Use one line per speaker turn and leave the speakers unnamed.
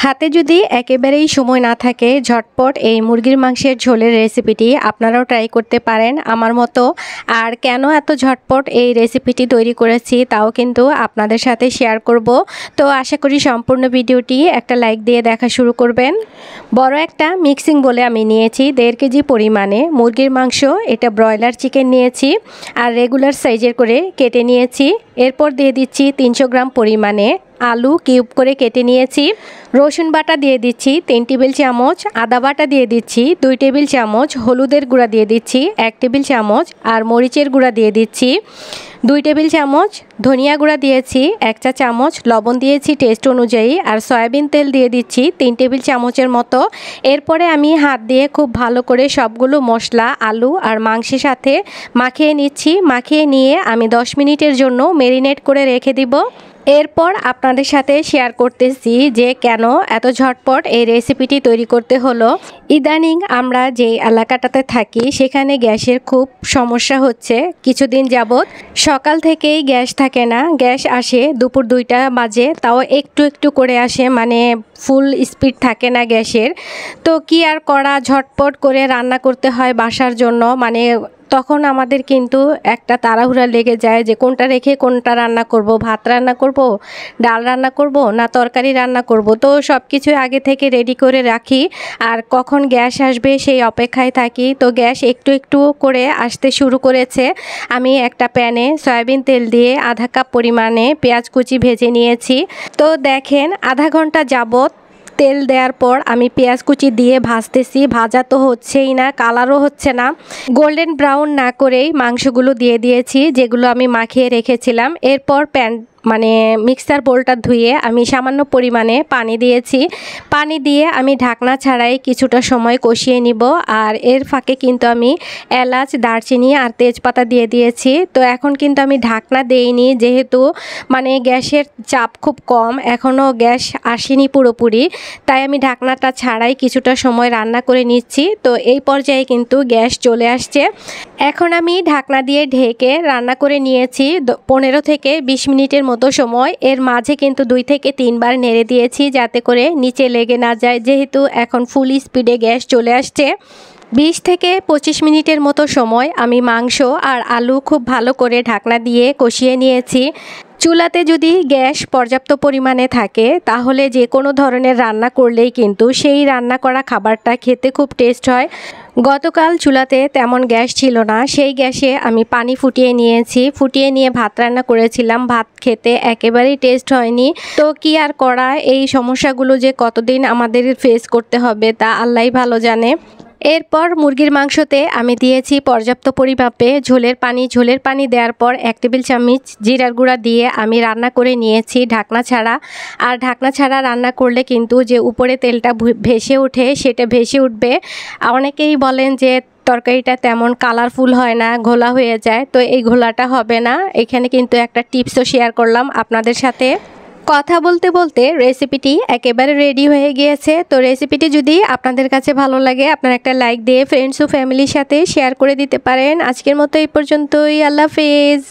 হাতে যদি একেবারেই সময় না থাকে ঝটপট এই মুরগির মাংসের ঝোলের রেসিপিটি আপনারাও ট্রাই করতে পারেন আমার মতো। আর কেন এত ঝটপট এই রেসিপিটি তৈরি করেছি তাও কিন্তু আপনাদের সাথে শেয়ার করব। তো আশা করি সম্পূর্ণ ভিডিওটি একটা লাইক দিয়ে দেখা শুরু করবেন। বড় একটা মিক্সিং বলে আমি নিয়েছি 1.5 কেজি পরিমাণে মুরগির মাংস। এটা ব্রয়লার চিকেন নিয়েছি আর রেগুলার সাইজের করে কেটে নিয়েছি। এরপর দিয়ে দিচ্ছি 300 গ্রাম পরিমাণে আলু কিউব করে কেটে নিয়েছি। রসুন বাটা দিয়ে দিচ্ছি 3 টেবিল চামচ, আদা বাটা দিয়ে দিচ্ছি 2 টেবিল চামচ, হলুদের গুঁড়া দিয়ে দিচ্ছি 1 টেবিল চামচ আর মরিচের গুঁড়া দিয়ে দিচ্ছি 2 টেবিল চামচ, ধনিয়া গুঁড়া দিয়েছি 1 চা চামচ, লবণ দিয়েছি টেস্ট অনুযায়ী আর সয়াবিন তেল দিয়ে দিচ্ছি 3 টেবিল চামচের মতো। এরপরে আমি হাত দিয়ে খুব ভালো করে সবগুলো মশলা আলু আর মাংসের সাথে মাখিয়ে নিচ্ছি। মাখিয়ে নিয়ে আমি 10 মিনিটের জন্য ম্যারিনেট করে রেখে দিব। এরপর আপনাদের সাথে শেয়ার করতেছি যে কেন এত ঝটপট এই রেসিপিটি তৈরি করতে হলো। ইদানিং আমরা যে এলাকাটাতে থাকি সেখানে গ্যাসের খুব সমস্যা হচ্ছে। কিছুদিন যাবৎ সকাল থেকেই গ্যাস থাকে না, গ্যাস আসে দুপুর 2টা বাজে, তাও একটু একটু করে আসে, মানে ফুল স্পিড থাকে না গ্যাসের। তো কি আর করা, ঝটপট করে রান্না করতে হয় বাসার জন্য। মানে তখন আমাদের কিন্তু একটা তাড়াহুড়া লেগে যায় যে কোনটা রেখে কোনটা রান্না করব, ভাত রান্না করব, ডাল রান্না করব না তরকারি রান্না করব। তো সব কিছু আগে থেকে রেডি করে রাখি আর কখন গ্যাস আসবে সেই অপেক্ষায় থাকি। তো গ্যাস একটু একটু করে আসতে শুরু করেছে। আমি একটা প্যানে সয়াবিন তেল দিয়ে আধা কাপ পরিমাণে পেঁয়াজ কুচি ভেজে নিয়েছি। তো দেখেন আধা ঘন্টা যাবত তেল দেওয়ার পর আমি পেঁয়াজ কুচি দিয়ে ভাজতেছি। ভাজা তো হচ্ছেই না, কালারও হচ্ছে না। গোল্ডেন ব্রাউন না করেই মাংসগুলো দিয়ে দিয়েছি যেগুলো আমি মাখিয়ে রেখেছিলাম। এরপর মিক্সার বোলটা ধুয়ে আমি সামান্য পরিমাণে পানি দিয়েছি। পানি দিয়ে আমি ঢাকনা ছাড়াই কিছুটা সময় কষিয়ে নিব। আর এর ফাঁকে কিন্তু আমি এলাচ, দারচিনি আর তেজপাতা দিয়ে দিয়েছি। তো এখন কিন্তু আমি ঢাকনা দেইনি, যেহেতু গ্যাসের চাপ খুব কম, এখনও গ্যাস আসেনি পুরোপুরি, তাই আমি ঢাকনাটা ছাড়াই কিছুটা সময় রান্না করে নিচ্ছি। তো এই পর্যায়ে কিন্তু গ্যাস চলে আসছে। এখন আমি ঢাকনা দিয়ে ঢেকে রান্না করে নিয়েছি 15 থেকে 20 মিনিটের মতো সময়। এর মাঝে কিন্তু 2 থেকে 3 বার নেড়ে দিয়েছি যাতে করে নিচে লেগে না যায়, যেহেতু এখন ফুল স্পিডে গ্যাস চলে আসছে। 20 থেকে 25 মিনিটের মতো সময় আমি মাংস আর আলু খুব ভালো করে ঢাকনা দিয়ে কষিয়ে নিয়েছি। চুলাতে যদি গ্যাস পর্যাপ্ত পরিমাণে থাকে তাহলে যে কোনো ধরনের রান্না করলেই কিন্তু সেই রান্না করা খাবারটা খেতে খুব টেস্ট হয়। গতকাল চুলাতে তেমন গ্যাস ছিল না, সেই গ্যাসে আমি পানি ফুটিয়ে নিয়েছি। ফুটিয়ে নিয়ে ভাত রান্না করেছিলাম, ভাত খেতে একেবারেই টেস্ট হয়নি। তো কি আর করা, এই সমস্যাগুলো যে কতদিন আমাদের ফেস করতে হবে তা আল্লাহই ভালো জানে। এরপর মুরগির মাংসতে আমি দিয়েছি পর্যাপ্ত পরিমাপে ঝোলের পানি। ঝোলের পানি দেওয়ার পর 1 টেবিল চামচ জিরার গুঁড়া দিয়ে আমি রান্না করে নিয়েছি ঢাকনা ছাড়া। আর ঢাকনা ছাড়া রান্না করলে কিন্তু যে উপরে তেলটা ভেসে ওঠে সেটা ভেসে উঠবে। অনেকেই বলেন যে তরকারিটা তেমন কালারফুল হয় না, ঘোলা হয়ে যায়। তো এই ঘোলাটা হবে না। এখানে কিন্তু একটা টিপসও শেয়ার করলাম আপনাদের সাথে। কথা বলতে বলতে রেসিপিটি একেবারে রেডি হয়ে গিয়েছে। তো রেসিপিটি যদি আপনাদের কাছে ভালো লাগে আপনারা একটা লাইক দিয়ে ফ্রেন্ডস ও ফ্যামিলির সাথে শেয়ার করে দিতে পারেন। আজকের মতো এই পর্যন্তই। আল্লাহ হাফেজ।